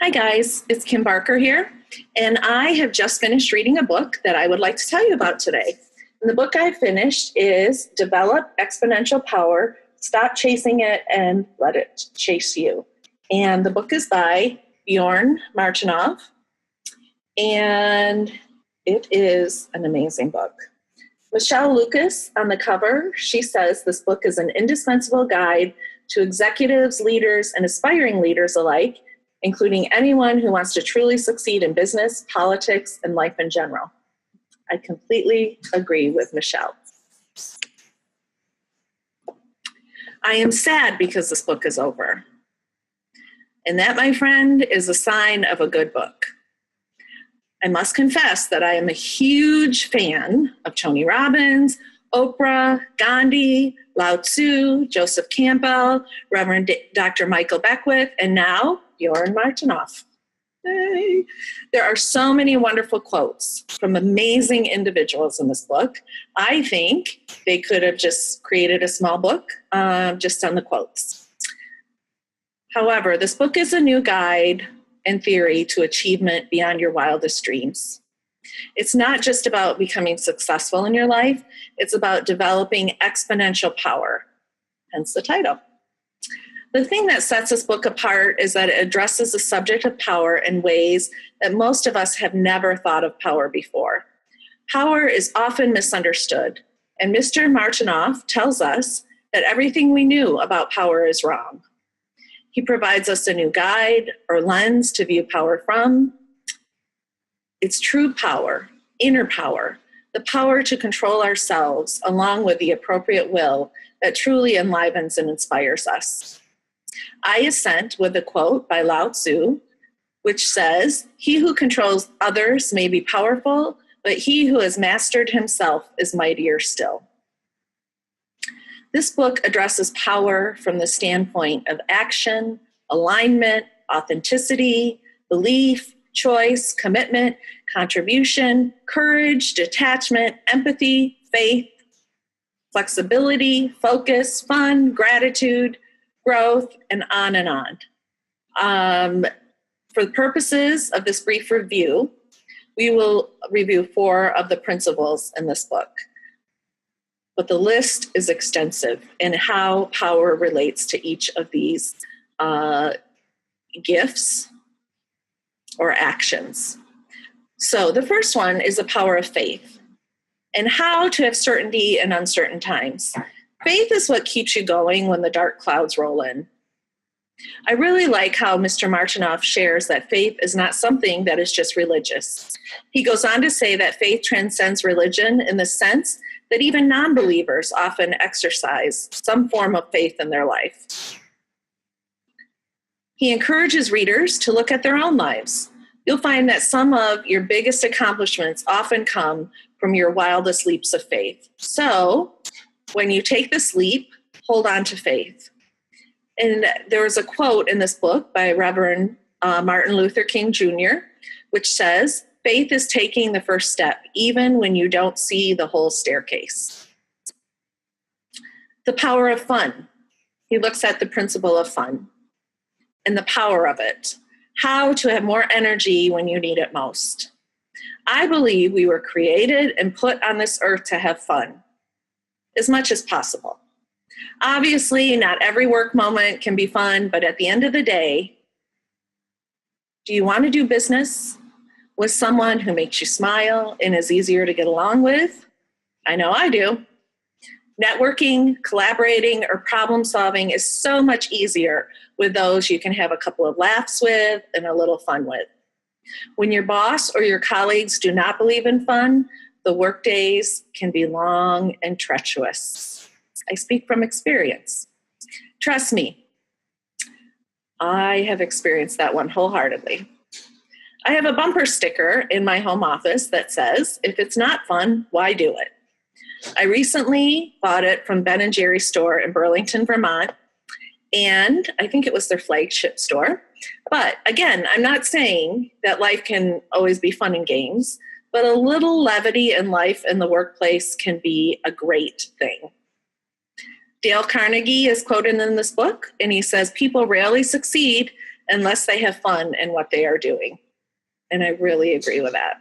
Hi guys, it's Kim Barker here, and I have just finished reading a book that I would like to tell you about today. And the book I finished is Develop Exponential Power, Stop Chasing It and Let It Chase You. And the book is by Bjorn Martinov, and it is an amazing book. Michelle Lucas on the cover, she says this book is an indispensable guide to executives, leaders, and aspiring leaders alike, including anyone who wants to truly succeed in business, politics, and life in general. I completely agree with Michelle. I am sad because this book is over. And that, my friend, is a sign of a good book. I must confess that I am a huge fan of Tony Robbins, Oprah, Gandhi, Lao Tzu, Joseph Campbell, Reverend Dr. Michael Beckwith, and now Bjorn Martinov. Hey. There are so many wonderful quotes from amazing individuals in this book. I think they could have just created a small book just on the quotes. However, this book is a new guide and theory to achievement beyond your wildest dreams. It's not just about becoming successful in your life, it's about developing exponential power, hence the title. The thing that sets this book apart is that it addresses the subject of power in ways that most of us have never thought of power before. Power is often misunderstood, and Mr. Martinov tells us that everything we knew about power is wrong. He provides us a new guide or lens to view power from. It's true power, inner power, the power to control ourselves along with the appropriate will that truly enlivens and inspires us. I assent with a quote by Lao Tzu, which says, "He who controls others may be powerful, but he who has mastered himself is mightier still." This book addresses power from the standpoint of action, alignment, authenticity, belief, choice, commitment, contribution, courage, detachment, empathy, faith, flexibility, focus, fun, gratitude, growth, and on and on. For the purposes of this brief review, we will review 4 of the principles in this book. But the list is extensive in how power relates to each of these gifts or actions. So the first one is the power of faith and how to have certainty in uncertain times. Faith is what keeps you going when the dark clouds roll in. I really like how Mr. Martinov shares that faith is not something that is just religious. He goes on to say that faith transcends religion in the sense that even non-believers often exercise some form of faith in their life. He encourages readers to look at their own lives. You'll find that some of your biggest accomplishments often come from your wildest leaps of faith. So, when you take this leap, hold on to faith. And there was a quote in this book by Reverend Martin Luther King Jr., which says, "Faith is taking the first step, even when you don't see the whole staircase." The power of fun. He looks at the principle of fun and the power of it. How to have more energy when you need it most. I believe we were created and put on this earth to have fun as much as possible. Obviously, not every work moment can be fun, but at the end of the day, do you want to do business with someone who makes you smile and is easier to get along with? I know I do. Networking, collaborating, or problem solving is so much easier with those you can have a couple of laughs with and a little fun with. When your boss or your colleagues do not believe in fun, the work days can be long and treacherous. I speak from experience. Trust me, I have experienced that one wholeheartedly. I have a bumper sticker in my home office that says, "If it's not fun, why do it?" I recently bought it from Ben & Jerry's store in Burlington, Vermont, and I think it was their flagship store. But again, I'm not saying that life can always be fun and games, but a little levity in life in the workplace can be a great thing. Dale Carnegie is quoted in this book, and he says, "People rarely succeed unless they have fun in what they are doing. And I really agree with that.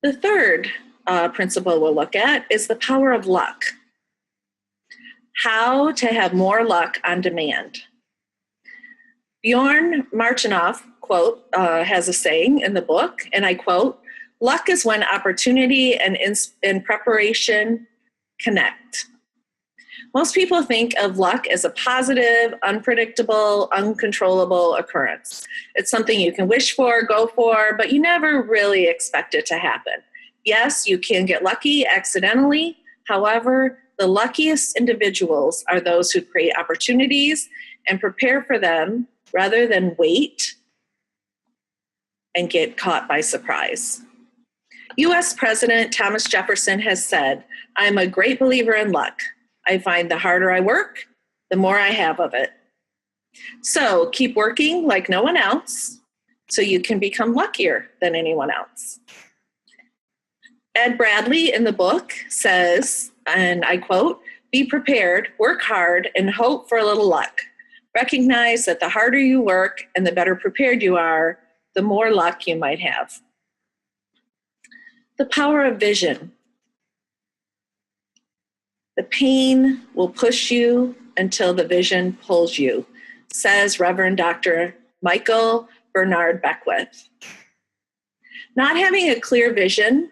The third principle we'll look at is the power of luck. How to have more luck on demand. Bjorn Martinoff, quote, has a saying in the book, and I quote, "Luck is when opportunity and preparation connect." Most people think of luck as a positive, unpredictable, uncontrollable occurrence. It's something you can wish for, go for, but you never really expect it to happen. Yes, you can get lucky accidentally. However, the luckiest individuals are those who create opportunities and prepare for them rather than wait and get caught by surprise. U.S. President Thomas Jefferson has said, "I'm a great believer in luck. I find the harder I work, the more I have of it." So keep working like no one else so you can become luckier than anyone else. Ed Bradley in the book says, and I quote, "Be prepared, work hard, and hope for a little luck. Recognize that the harder you work and the better prepared you are, the more luck you might have." The power of vision. The pain will push you until the vision pulls you, says Reverend Dr. Michael Bernard Beckwith. Not having a clear vision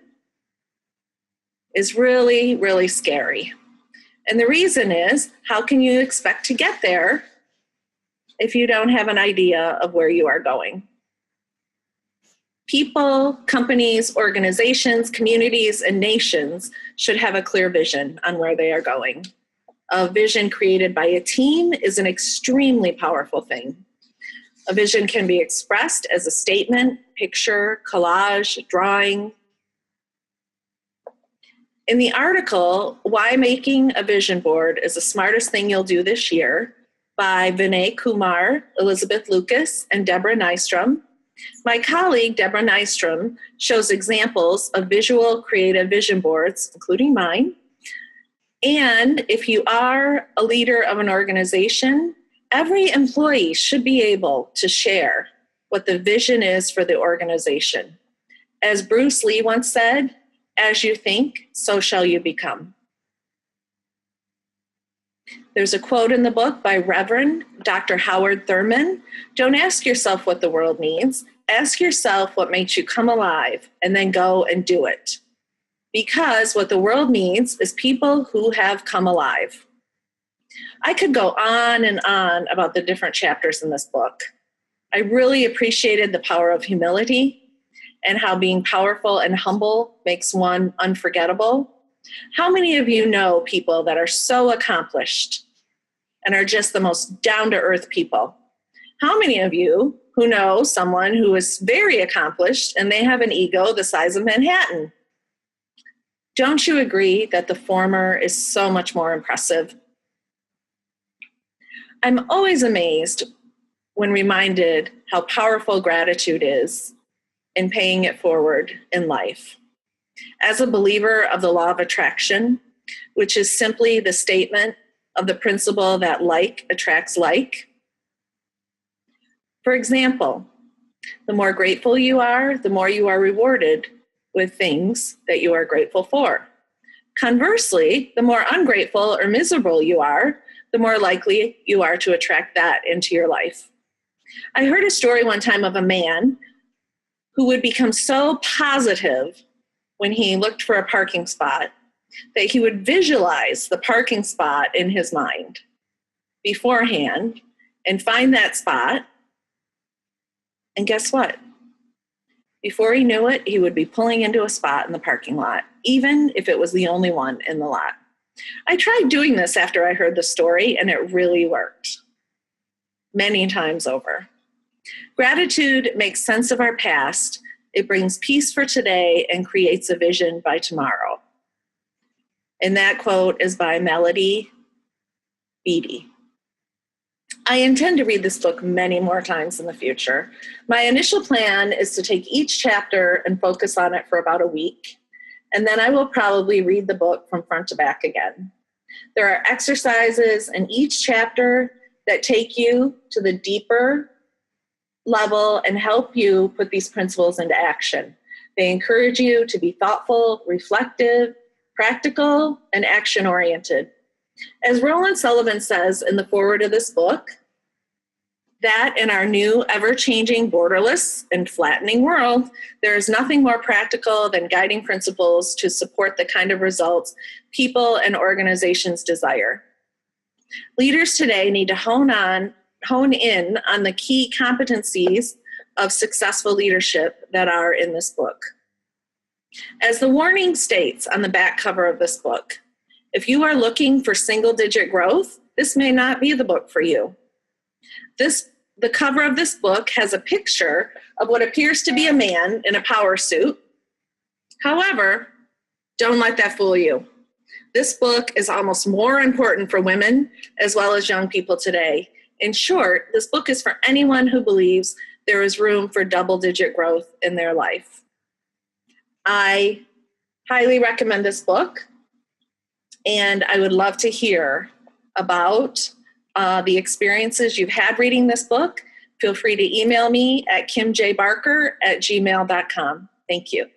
is really, really scary. And the reason is, how can you expect to get there if you don't have an idea of where you are going? People, companies, organizations, communities, and nations should have a clear vision on where they are going. A vision created by a team is an extremely powerful thing. A vision can be expressed as a statement, picture, collage, drawing. In the article, "Why Making a Vision Board is the Smartest Thing You'll Do This Year" by Vinay Kumar, Elizabeth Lucas, and Deborah Nystrom, my colleague Deborah Nystrom shows examples of visual creative vision boards, including mine. And if you are a leader of an organization, every employee should be able to share what the vision is for the organization. As Bruce Lee once said, "As you think, so shall you become." There's a quote in the book by Reverend Dr. Howard Thurman. "Don't ask yourself what the world needs. Ask yourself what makes you come alive, and then go and do it. Because what the world needs is people who have come alive." I could go on and on about the different chapters in this book. I really appreciated the power of humility and how being powerful and humble makes one unforgettable. How many of you know people that are so accomplished and are just the most down-to-earth people? How many of you who know someone who is very accomplished and they have an ego the size of Manhattan? Don't you agree that the former is so much more impressive? I'm always amazed when reminded how powerful gratitude is in paying it forward in life. As a believer of the law of attraction, which is simply the statement of the principle that like attracts like. For example, the more grateful you are, the more you are rewarded with things that you are grateful for. Conversely, the more ungrateful or miserable you are, the more likely you are to attract that into your life. I heard a story one time of a man who would become so positive when he looked for a parking spot that he would visualize the parking spot in his mind beforehand and find that spot. And guess what? Before he knew it, he would be pulling into a spot in the parking lot, even if it was the only one in the lot. I tried doing this after I heard the story, and it really worked many times over. Gratitude makes sense of our past. It brings peace for today and creates a vision by tomorrow. And that quote is by Melody Beattie. I intend to read this book many more times in the future. My initial plan is to take each chapter and focus on it for about a week, and then I will probably read the book from front to back again. There are exercises in each chapter that take you to the deeper level and help you put these principles into action. They encourage you to be thoughtful, reflective, practical, and action-oriented. As Roland Sullivan says in the foreword of this book, that in our new, ever-changing, borderless, and flattening world, there is nothing more practical than guiding principles to support the kind of results people and organizations desire. Leaders today need to hone in on the key competencies of successful leadership that are in this book. As the warning states on the back cover of this book, if you are looking for single-digit growth, this may not be the book for you. The cover of this book has a picture of what appears to be a man in a power suit. However, don't let that fool you. This book is almost more important for women as well as young people today. In short, this book is for anyone who believes there is room for double-digit growth in their life. I highly recommend this book, and I would love to hear about the experiences you've had reading this book. Feel free to email me at kimjbarker@gmail.com. Thank you.